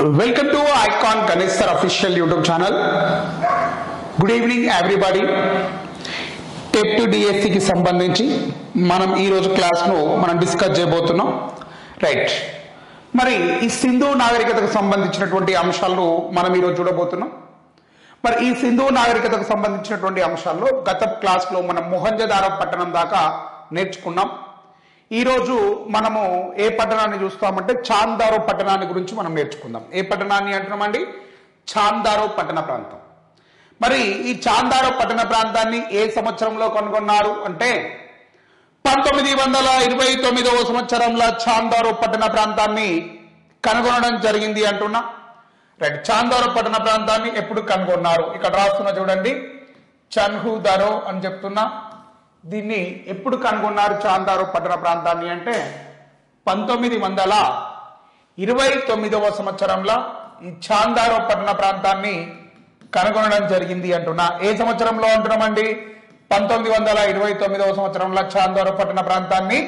Welcome to Icon Ganesh Sir official YouTube channel. Good evening everybody. TET 2 DSC కి సంబంధించి మనం ఈ రోజు క్లాస్ ను డిస్కస్ చేయబోతున్నాం. రైట్. మరి ఈ సింధు నాగరికతకు సంబంధించినటువంటి అంశాలను మనం ఈ రోజు చూడబోతున్నాం. మరి ఈ సింధు నాగరికతకు సంబంధించినటువంటి అంశాల్లో గత క్లాస్ లో మనం మొహంజదారో పట్టణం దాకా నేర్చుకున్నాం. ఈ రోజు మనము ఏ పట్టణాన్ని చూస్తామంటే చాందారో పట్టణాన్ని గురించి మనం నేర్చుకుందాం. ఏ పట్టణాన్ని అంటున్నామండి? చాందారో పట్టణ ప్రాంతం. మరి ఈ చాందారో పట్టణ ప్రాంతాన్ని ఏ సంవత్సరంలో కనుగొన్నారు అంటే 1929వ సంవత్సరంలో చాందారో పట్టణ ప్రాంతాన్ని కనుగొనడం జరిగింది అంటున్నా. రైట్. చాందారో పట్టణ ప్రాంతాన్ని ఎప్పుడు కనుగొన్నారు? ఇక్కడ రాస్తున్నా చూడండి, చన్హుదారో అని చెప్తున్నా. దీన్ని ఎప్పుడు కనుగొన్నారు చాందారో పట్టణ ప్రాంతాన్ని అంటే 1929వ సంవత్సరంలో ఈ చాందారో పట్టణ ప్రాంతాన్ని కనుగొనడం జరిగింది అంటున్నా. ఏ సంవత్సరంలో అంటున్నామండి? 1929వ సంవత్సరంలో చాందారో పట్టణ ప్రాంతాన్ని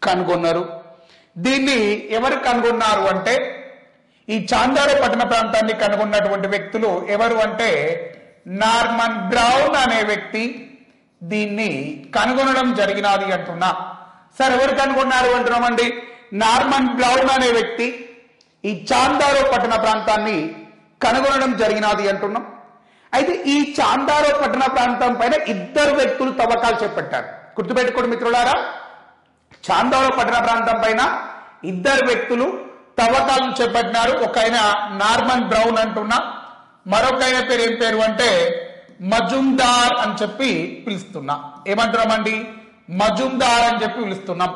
కనుగొన్నారు. దీన్ని ఎవరు కనుగొన్నారు అంటే ఈ చాందారో పట్టణ ప్రాంతాన్ని కనుగొన్నటువంటి వ్యక్తులు ఎవరు అంటే నార్మన్ బ్రౌన్ అనే వ్యక్తి దీన్ని కనుగొనడం జరిగినది అంటున్నా. సార్ ఎవరు కనుగొన్నారు అంటున్నామండి? నార్మన్ బ్రౌన్ అనే వ్యక్తి ఈ చాందారో పట్టణ ప్రాంతాన్ని కనుగొనడం జరిగినది అంటున్నాం. అయితే ఈ చాందారో పట్టణ ప్రాంతం పైన ఇద్దరు వ్యక్తులు తవ్వకాలు చేపట్టారు. గుర్తుపెట్టుకోండి మిత్రులారా, చాందారో పట్టణ ప్రాంతం పైన ఇద్దరు వ్యక్తులు తవ్వకాలను చేపట్టినారు. ఒక ఆయన నార్మన్ బ్రౌన్ అంటున్నా, మరొక ఆయన పేరు ఏం పేరు అంటే మజుందార్ అని చెప్పి పిలుస్తున్నా. ఏమంటున్నామండి? మజుందార్ అని చెప్పి పిలుస్తున్నాం.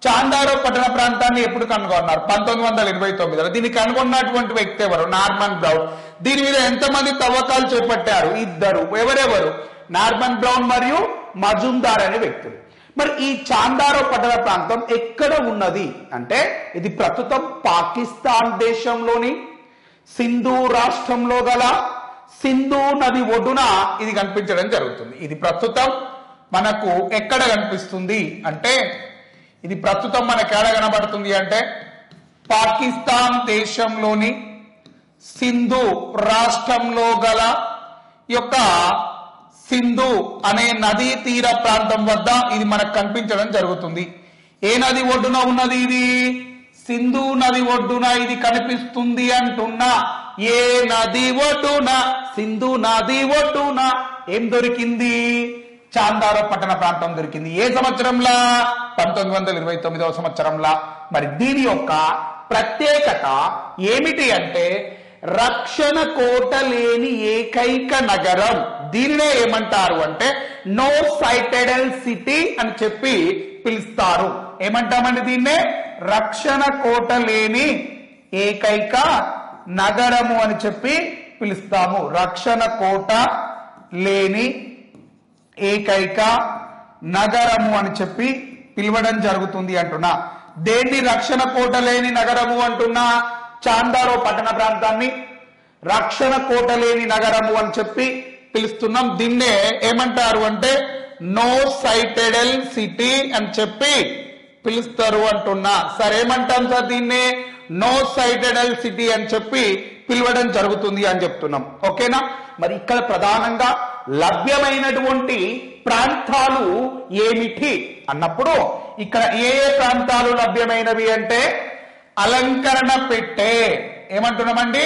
చాందారో పట్టణ ప్రాంతాన్ని ఎప్పుడు కనుగొన్నారు? 1929లో. దీన్ని కనుగొన్నటువంటి వ్యక్తి ఎవరు? Norman brown. దీని మీద ఎంతమంది తవ్వకాలు చేపట్టారు? ఇద్దరు. ఎవరెవరు? నార్మన్ బ్రౌన్ మరియు మజుందార్ అనే వ్యక్తులు. మరి ఈ చాందారో పట్టణ ప్రాంతం ఎక్కడ ఉన్నది అంటే ఇది ప్రస్తుతం పాకిస్తాన్ దేశంలోని సింధు రాష్ట్రంలో గల సింధు నది ఒడ్డున ఇది కనిపించడం జరుగుతుంది. ఇది ప్రస్తుతం మనకు ఎక్కడ కనిపిస్తుంది అంటే ఇది ప్రస్తుతం మనకు ఎక్కడ కనబడుతుంది అంటే పాకిస్తాన్ దేశంలోని సింధు రాష్ట్రంలో గల యొక్క సింధు అనే నదీ తీర ప్రాంతం వద్ద ఇది మనకు కనిపించడం జరుగుతుంది. ఏ నది ఒడ్డున ఉన్నది? ఇది సింధు నది ఒడ్డున ఇది కనిపిస్తుంది అంటున్నా. ఏ నది ఒడ్డున? సింధు నది ఒడ్డున ఏం దొరికింది? చాందారో పట్టణ ప్రాంతం దొరికింది. ఏ సంవత్సరంలో? 1929వ సంవత్సరంలో. మరి దీని యొక్క ప్రత్యేకత ఏమిటి అంటే రక్షణ కోట లేని ఏకైక నగరం. దీనినే ఏమంటారు అంటే నో సైటెడల్ సిటీ అని చెప్పి పిలుస్తారు. ఏమంటామండి దీన్నే? రక్షణ కోట లేని ఏకైక నగరము అని చెప్పి పిలుస్తాము. రక్షణ కోట లేని ఏకైక నగరము అని చెప్పి పిలవడం జరుగుతుంది అంటున్నా. దేన్ని రక్షణ కోట లేని నగరము అంటున్నా? చాందారో పట్టణ ప్రాంతాన్ని రక్షణ కోట లేని నగరము అని చెప్పి పిలుస్తున్నాం. దీన్నే ఏమంటారు అంటే నో సైటెడల్ సిటీ అని చెప్పి పిలుస్తారు అంటున్నా. సరే ఏమంటాం సార్? దీన్నే నో సైటెడల్ సిటీ అని చెప్పి పిలవడం జరుగుతుంది అని చెప్తున్నాం. ఓకేనా? మరి ఇక్కడ ప్రధానంగా లభ్యమైనటువంటి ప్రాంతాలు ఏమిటి అన్నప్పుడు ఇక్కడ ఏ ఏ ప్రాంతాలు లభ్యమైనవి అంటే అలంకరణ పెట్టే. ఏమంటున్నామండి?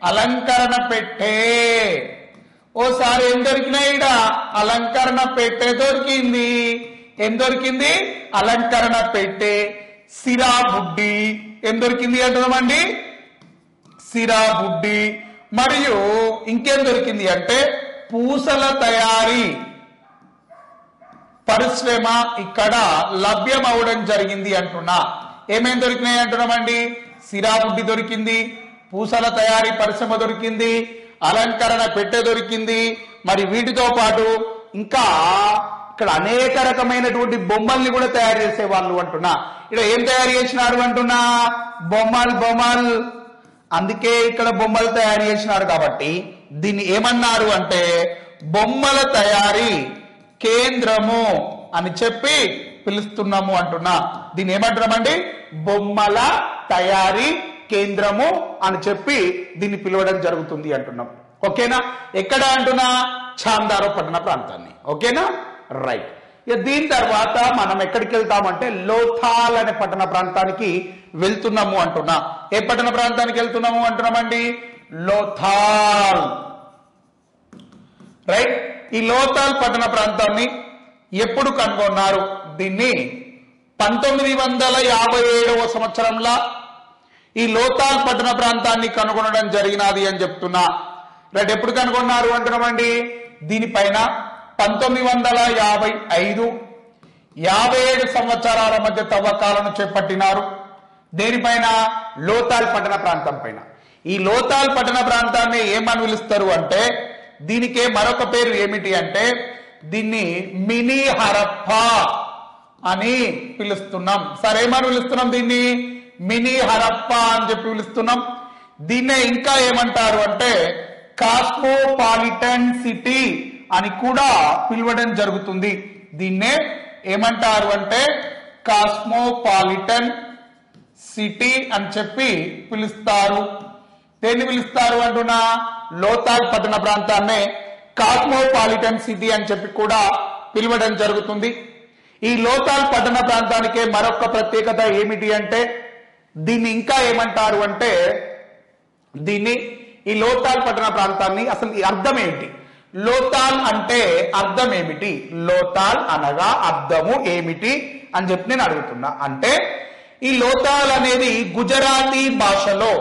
అలంకరణ పెట్టే. ఓసారి ఏం దొరికినాయి? ఇక్కడ అలంకరణ పెట్టే దొరికింది. ఏం దొరికింది? అలంకరణ పెట్టే. సిరా బుడ్డి ఏం దొరికింది అంటున్నామండి? సిరా బుడ్డి. మరియు ఇంకేం దొరికింది అంటే పూసల తయారీ పరిశ్రమ ఇక్కడ లభ్యం అవడం జరిగింది అంటున్నా. ఏమేం దొరికినాయి అంటున్నామండి? సిరాబుడ్డి దొరికింది, పూసల తయారీ పరిశ్రమ దొరికింది, అలంకరణ పెట్టె దొరికింది. మరి వీటితో పాటు ఇంకా ఇక్కడ అనేక రకమైనటువంటి బొమ్మల్ని కూడా తయారు చేసే వాళ్ళు అంటున్నా. ఇక్కడ ఏం తయారు చేసినారు అంటున్నా? బొమ్మలు. అందుకే ఇక్కడ బొమ్మలు తయారు చేసినారు కాబట్టి దీన్ని ఏమన్నారు అంటే బొమ్మల తయారీ కేంద్రము అని చెప్పి పిలుస్తున్నాము అంటున్నా. దీన్ని ఏమంటున్నామండి? బొమ్మల తయారీ కేంద్రము అని చెప్పి దీన్ని పిలవడం జరుగుతుంది అంటున్నాం. ఓకేనా? ఎక్కడ అంటున్నా? చాందారో పట్టణ ప్రాంతాన్ని. ఓకేనా? రైట్. దీని తర్వాత మనం ఎక్కడికి వెళ్తామంటే లోథాల్ అనే పట్టణ ప్రాంతానికి వెళ్తున్నాము అంటున్నా. ఏ పట్టణ ప్రాంతానికి వెళ్తున్నాము అంటున్నామండి? లోథాల్. రైట్. ఈ లోథాల్ పట్టణ ప్రాంతాన్ని ఎప్పుడు కనుగొన్నారు? దీన్ని 1957వ సంవత్సరంలో ఈ లోథాల్ పట్టణ ప్రాంతాన్ని కనుగొనడం జరిగినది అని చెప్తున్నా. రైట్. ఎప్పుడు కనుగొన్నారు అంటున్నామండి? దీనిపైన 1955, 57 సంవత్సరాల మధ్య తవ్వకాలను చేపట్టినారు. దేనిపైన? లోథాల్ పట్టణ ప్రాంతం పైన. ఈ లోథాల్ పట్టణ ప్రాంతాన్ని ఏమని పిలుస్తారు అంటే, దీనికే మరొక పేరు ఏమిటి అంటే, దీన్ని మినీ హరప్పా అని పిలుస్తున్నాం. సరే, ఏమని పిలుస్తున్నాం? దీన్ని మినీ హరప్పా అని చెప్పి పిలుస్తున్నాం. దీన్నే ఇంకా ఏమంటారు అంటే కాస్మోపాలిటన్ సిటీ అని కూడా పిలవడం జరుగుతుంది. దీన్నే ఏమంటారు అంటే కాస్మోపాలిటన్ సిటీ అని చెప్పి పిలుస్తారు. దేన్ని పిలుస్తారు అంటున్నా? లోథాల్ పట్టణ ప్రాంతాన్ని కాస్మోపాలిటన్ సిటీ అని చెప్పి కూడా పిలవడం జరుగుతుంది. ఈ లోథాల్ పట్టణ ప్రాంతానికే మరొక ప్రత్యేకత ఏమిటి అంటే, దీన్ని ఇంకా ఏమంటారు అంటే, దీన్ని ఈ లోథాల్ పట్టణ ప్రాంతాన్ని అసలు ఈ అర్థం ఏంటి? లోథాల్ అంటే అర్థం ఏమిటి? లోథాల్ అనగా అర్థము ఏమిటి అని చెప్పి నేను అడుగుతున్నా. అంటే ఈ లోథాల్ అనేది గుజరాతీ భాషలో,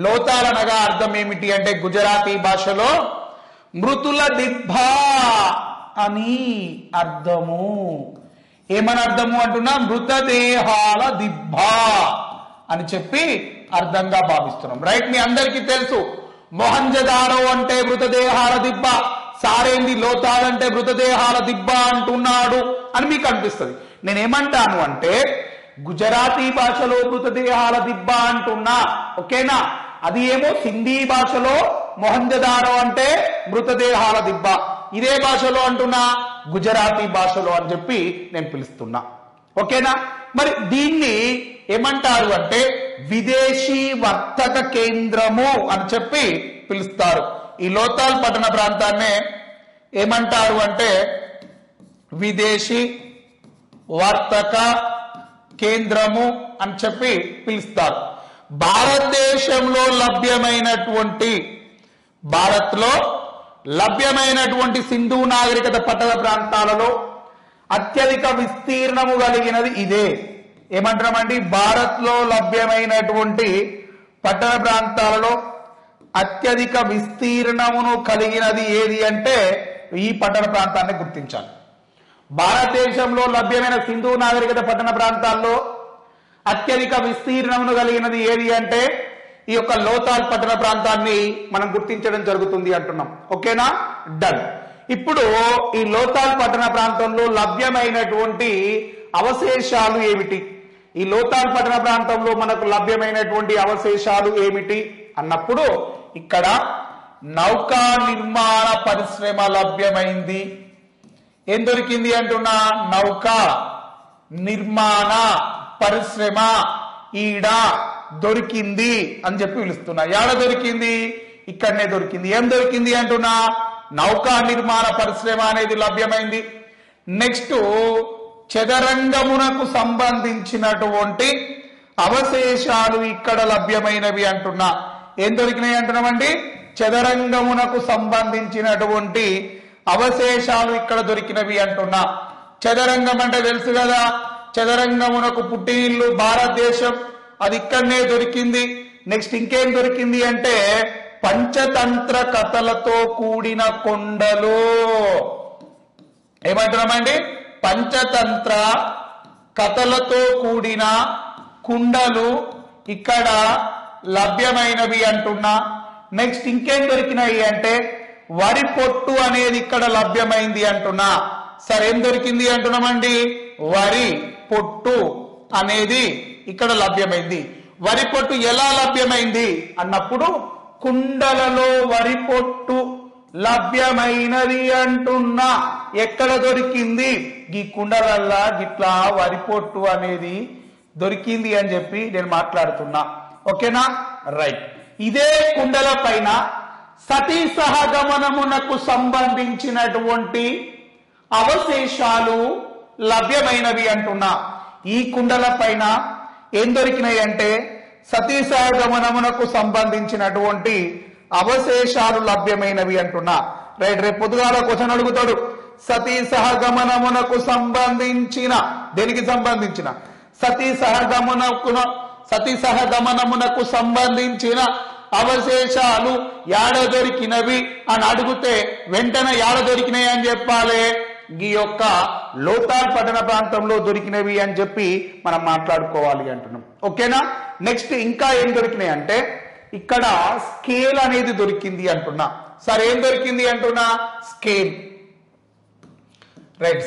లోథాల్ అనగా అర్థం ఏమిటి అంటే గుజరాతీ భాషలో మృతుల దిబ్బా అని అర్థము. ఏమని అర్థము అంటున్నా? మృతదేహాల దిబ్బా అని చెప్పి అర్థంగా భావిస్తున్నాం. రైట్. మీ అందరికీ తెలుసు మొహంజదారో అంటే మృతదేహాల దిబ్బ, సారేంది లోథాల్ అంటే మృతదేహాల దిబ్బ అంటున్నాడు అని మీకు అనిపిస్తుంది. నేనేమంటాను అంటే గుజరాతీ భాషలో మృతదేహాల దిబ్బ అంటున్నా. ఓకేనా? అది ఏమో హిందీ భాషలో మొహంజదారో అంటే మృతదేహాల దిబ్బ, ఇదే భాషలో అంటున్నా గుజరాతీ భాషలో అని చెప్పి నేను పిలుస్తున్నా. ఓకేనా? మరి దీన్ని ఏమంటారు అంటే విదేశీ వర్తక కేంద్రము అని చెప్పి పిలుస్తారు. ఈ లోథాల్ పట్టణ ప్రాంతాన్ని ఏమంటారు అంటే విదేశీ వర్తక కేంద్రము అని చెప్పి పిలుస్తారు. భారతదేశంలో లభ్యమైనటువంటి సింధు నాగరికత పట్టణ ప్రాంతాలలో అత్యధిక విస్తీర్ణము కలిగినది ఇదే. ఏమంటామండి? భారత్ లో లభ్యమైనటువంటి పట్టణ ప్రాంతాలలో అత్యధిక విస్తీర్ణమును కలిగినది ఏది అంటే ఈ పట్టణ ప్రాంతాన్ని గుర్తించాలి. భారతదేశంలో లభ్యమైన సింధు నాగరికత పట్టణ ప్రాంతాల్లో అత్యధిక విస్తీర్ణమును కలిగినది ఏది అంటే ఈ యొక్క లోథాల్ పట్టణ ప్రాంతాన్ని మనం గుర్తించడం జరుగుతుంది అంటున్నాం. ఓకేనా? డన్. ఇప్పుడు ఈ లోథాల్ పట్టణ ప్రాంతంలో లభ్యమైనటువంటి అవశేషాలు ఏమిటి? ఈ లోథాల్ పట్టణ ప్రాంతంలో మనకు లభ్యమైనటువంటి అవశేషాలు ఏమిటి అన్నప్పుడు ఇక్కడ నౌకా నిర్మాణ పరిశ్రమ లభ్యమైంది. ఏం దొరికింది అంటున్నా? నౌకా నిర్మాణ పరిశ్రమ ఈడ దొరికింది అని చెప్పి పిలుస్తున్నా. ఏడ దొరికింది? ఇక్కడనే దొరికింది. ఏం దొరికింది అంటున్నా? నౌకా నిర్మాణ పరిశ్రమ అనేది లభ్యమైంది. నెక్స్ట్ చదరంగమునకు సంబంధించినటువంటి అవశేషాలు ఇక్కడ లభ్యమైనవి అంటున్నా. ఏం దొరికినాయి అంటున్నామండి? చదరంగమునకు సంబంధించినటువంటి అవశేషాలు ఇక్కడ దొరికినవి అంటున్నా. చదరంగం అంటే తెలుసు కదా, చదరంగమునకు పుట్టినిల్లు భారతదేశం, అది ఇక్కడనే దొరికింది. నెక్స్ట్ ఇంకేం దొరికింది అంటే పంచతంత్ర కథలతో కూడిన కొండలు. ఏమంటున్నామండి? పంచతంత్ర కథలతో కూడిన కుండలు ఇక్కడ లభ్యమైనవి అంటున్నా. నెక్స్ట్ ఇంకేం దొరికినాయి అంటే వరి పొట్టు అనేది ఇక్కడ లభ్యమైంది అంటున్నా. సరే, ఏం దొరికింది అంటున్నామండి? వరి పొట్టు అనేది ఇక్కడ లభ్యమైంది. వరి పొట్టు ఎలా లభ్యమైంది అన్నప్పుడు కుండలలో వరి పొట్టు లభ్యమైనది అంటున్నా. ఎక్కడ దొరికింది? ఈ కుండలల్లా గిట్లా వరి పొట్టు అనేది దొరికింది అని చెప్పి నేను మాట్లాడుతున్నా. ఓకేనా రైట్ ఇదే కుండల పైన సతీ సహగమనమునకు సంబంధించినటువంటి అవశేషాలు లభ్యమైనవి అంటున్నా ఈ కుండల పైన ఏం దొరికినాయి అంటే సతీ సహగమనమునకు సంబంధించినటువంటి అవశేషాలు లభ్యమైనవి అంటున్నా రైట్ రేపు పొద్దుగాల క్వశ్చన్ అడుగుతాడు సతీ సహగమనమునకు సంబంధించిన దేనికి సంబంధించిన సతీ సహగమనమునకు సంబంధించిన అవశేషాలు యాడ దొరికినవి అని అడిగితే వెంటనే యాడ దొరికినాయి అని చెప్పాలి ఈ యొక్క లోతాల్ పట్టణ ప్రాంతంలో దొరికినవి అని చెప్పి మనం మాట్లాడుకోవాలి అంటున్నాం ఓకేనా నెక్స్ట్ ఇంకా ఏం దొరికినాయి అంటే ఇక్కడ స్కేల్ అనేది దొరికింది అంటున్నా సరే ఏం దొరికింది అంటున్నా స్కేల్ రైట్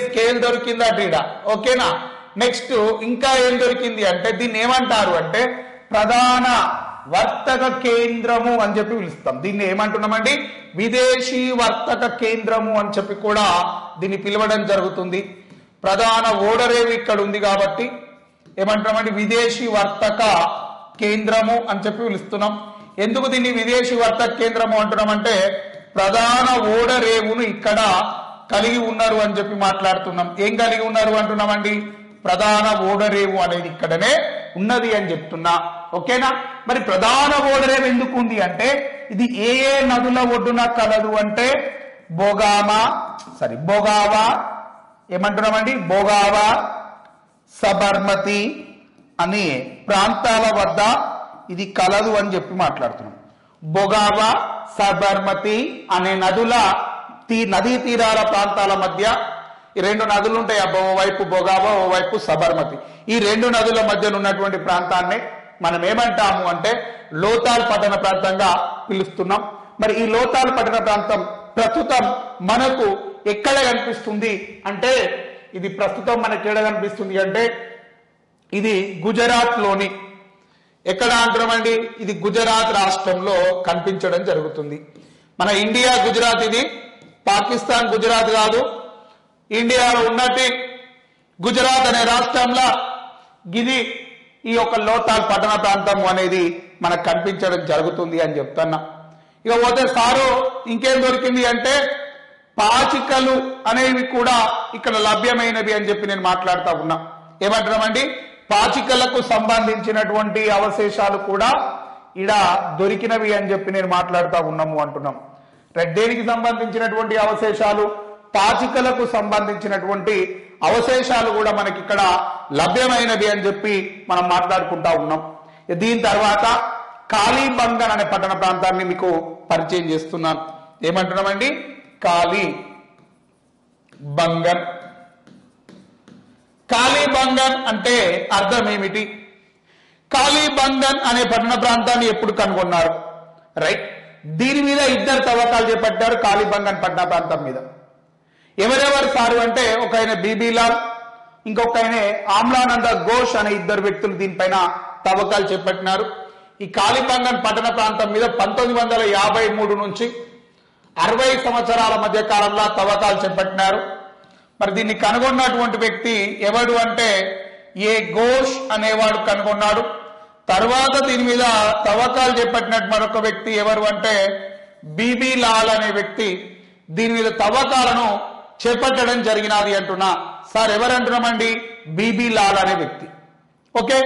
స్కేల్ దొరికిందా టీడా ఓకేనా నెక్స్ట్ ఇంకా ఏం దొరికింది అంటే దీన్ని ఏమంటారు అంటే ప్రధాన వర్తక కేంద్రము అని చెప్పి పిలుస్తాం దీన్ని ఏమంటున్నామండి విదేశీ వర్తక కేంద్రము అని చెప్పి కూడా దీన్ని పిలవడం జరుగుతుంది ప్రధాన ఓడరేవు ఇక్కడ ఉంది కాబట్టి ఏమంటున్నామండి విదేశీ వర్తక కేంద్రము అని చెప్పి పిలుస్తున్నాం ఎందుకు దీన్ని విదేశీ వర్తక కేంద్రము అంటున్నామంటే ప్రధాన ఓడరేవును ఇక్కడ కలిగి ఉన్నారు అని చెప్పి మాట్లాడుతున్నాం ఏం కలిగి ఉన్నారు అంటున్నామండి ప్రధాన ఓడరేవు అనేది ఇక్కడనే ఉన్నది అని చెప్తున్నా ఓకేనా మరి ప్రధాన ఓడరేవు ఎందుకు ఉంది అంటే ఇది ఏ నదుల ఒడ్డున కలదు అంటే బొగావా ఏమంటున్నామండి బొగావా సబర్మతి అనే ప్రాంతాల వద్ద ఇది కలదు అని చెప్పి మాట్లాడుతున్నాం బొగావా సబర్మతి అనే నదీ తీరాల ప్రాంతాల మధ్య ఈ రెండు నదులు ఉంటాయి ఓవైపు బొగావా ఓవైపు సబర్మతి ఈ రెండు నదుల మధ్యన ఉన్నటువంటి ప్రాంతాన్ని మనం ఏమంటాము అంటే లోతాల్ పట్టణ ప్రాంతంగా పిలుస్తున్నాం మరి ఈ లోతాల్ పట్టణ ప్రాంతం ప్రస్తుతం మనకు ఎక్కడ కనిపిస్తుంది అంటే ఇది ప్రస్తుతం మనకి ఎక్కడ కనిపిస్తుంది అంటే ఇది గుజరాత్ లోని ఎక్కడ అంటున్నామండి ఇది గుజరాత్ రాష్ట్రంలో కనిపించడం జరుగుతుంది మన ఇండియా గుజరాత్ ఇది పాకిస్తాన్ గుజరాత్ కాదు ఇండియాలో ఉన్నట్టు గుజరాత్ అనే రాష్ట్రంలో ఇది ఈ యొక్క లోతాల్ పట్టణ ప్రాంతం అనేది మనకు కనిపించడం జరుగుతుంది అని చెప్తున్నా ఇక పోతే సారు ఇంకేం దొరికింది అంటే పాచికలు అనేవి కూడా ఇక్కడ లభ్యమైనవి అని చెప్పి నేను మాట్లాడుతూ ఉన్నా ఏమంటున్నామండి పాచికలకు సంబంధించినటువంటి అవశేషాలు కూడా ఇక్కడ దొరికినవి అని చెప్పి నేను మాట్లాడుతూ ఉన్నాము అంటున్నాం దేనికి సంబంధించినటువంటి అవశేషాలు పాచికలకు సంబంధించినటువంటి అవశేషాలు కూడా మనకి ఇక్కడ లభ్యమైనవి అని చెప్పి మనం మాట్లాడుకుంటా ఉన్నాం దీని తర్వాత కాళీబంగన్ అనే పట్టణ ప్రాంతాన్ని మీకు పరిచయం చేస్తున్నాను ఏమంటున్నామండి కాళీబంగన్ అంటే అర్థం ఏమిటి కాళీబంగన్ అనే పట్టణ ప్రాంతాన్ని ఎప్పుడు కనుగొన్నారు రైట్ దీని మీద ఇద్దరు తవ్వకాలు చేపట్టారు కాళీబంగన్ పట్టణ ప్రాంతం మీద ఎవరెవరు సారు అంటే ఒక ఆయన బీబీలాల్ ఇంకొక ఆయన ఆమ్లానంద ఘోష్ అనే ఇద్దరు వ్యక్తులు దీనిపైన తవ్వకాలు చేపట్టినారు ఈ కాళీబంగన్ పట్టణ ప్రాంతం మీద 1953 నుంచి 60 సంవత్సరాల మధ్య కాలంలో తవ్వకాలు చేపట్టినారు మరి దీన్ని కనుగొన్నటువంటి వ్యక్తి ఎవడు అంటే ఏ ఘోష్ అనేవాడు కనుగొన్నాడు తర్వాత దీని మీద తవ్వకాలు చేపట్టినట్టు మరొక వ్యక్తి ఎవరు అంటే బీబీలాల్ అనే వ్యక్తి దీని మీద తవ్వకాలను చేపట్టడం జరిగినది అంటున్నా సార్ ఎవరంటున్నామండి బీబీలాల్ అనే వ్యక్తి ఓకే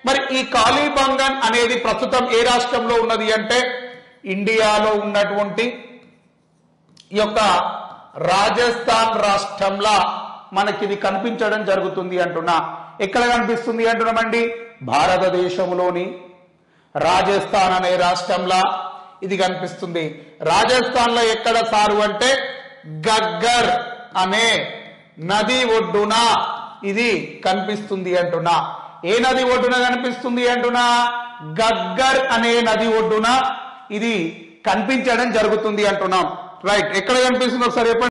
మరి ఈ కాళీబంగన్ అనేది ప్రస్తుతం ఏ రాష్ట్రంలో ఉన్నది అంటే ఇండియాలో ఉన్నటువంటి ఈ యొక్క రాజస్థాన్ రాష్ట్రంలో మనకి ఇది కనిపించడం జరుగుతుంది అంటున్నా ఎక్కడ కనిపిస్తుంది అంటున్నామండి భారతదేశంలోని రాజస్థాన్ అనే రాష్ట్రంలో ఇది కనిపిస్తుంది రాజస్థాన్ లో ఎక్కడ సారు అంటే గగ్గర్ అనే నది ఒడ్డున ఇది కనిపిస్తుంది అంటున్నా ఏ నది ఒడ్డున కనిపిస్తుంది అంటున్నా గగ్గర్ అనే నది ఒడ్డున ఇది కనిపించడం జరుగుతుంది అంటున్నాం రైట్ ఎక్కడ కనిపిస్తుంది ఒకసారి చెప్పండి